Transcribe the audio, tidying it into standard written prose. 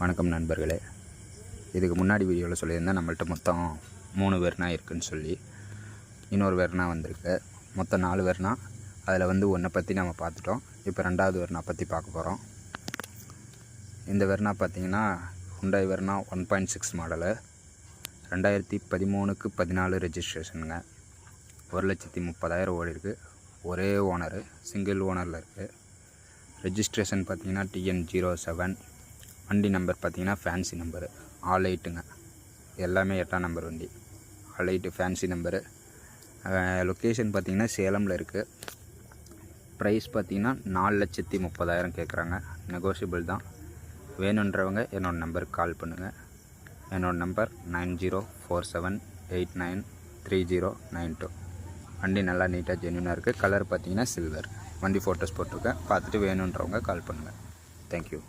வணக்கம் நண்பர்களே. இதுக்கு முன்னாடி வீடியோவில் சொல்லியிருந்தேன் நம்மள்ட்ட மொத்தம் 3 வெர்னா இருக்குதுன்னு சொல்லி. இன்னொரு வெர்னா வந்திருக்கு. மொத்தம் 4 வெர்னா. அதில் ஒன்றை பற்றி நம்ம பார்த்துட்டோம். இப்போ 2வது வெர்னா பற்றி பார்க்க போகிறோம். இந்த வெர்னா பார்த்திங்கன்னா ஹுண்டாய் வெர்னா 1.6 மாடலு, 2013க்கு 14 ரெஜிஸ்ட்ரேஷனுங்க. 1,30,000 ஓடி இருக்குது. ஒரே ஓனரு, சிங்கிள் ஓனரில் இருக்குது. ரெஜிஸ்ட்ரேஷன் பார்த்திங்கன்னா TN07. வண்டி நம்பர் பார்த்திங்கன்னா ஃபேன்சி நம்பரு, ஆல் 8ங்க. எல்லாமே 8ஆம் நம்பர் வண்டி, ஆல் 8 ஃபேன்சி நம்பரு. லொக்கேஷன் பார்த்திங்கன்னா சேலமில் இருக்குது. ப்ரைஸ் பார்த்திங்கன்னா 4,30,000 கேட்குறாங்க. நெகோஷியபிள் தான். வேணுன்றவங்க என்னோடய நம்பருக்கு கால் பண்ணுங்கள். என்னோடய நம்பர் 9047893092. வண்டி நல்லா நீட்டாக ஜென்யூனாக இருக்குது. கலர் பார்த்திங்கன்னா சில்வர். வண்டி ஃபோட்டோஸ் போட்டிருக்கேன். பார்த்துட்டு வேணுன்றவங்க கால் பண்ணுங்கள். தேங்க்யூ.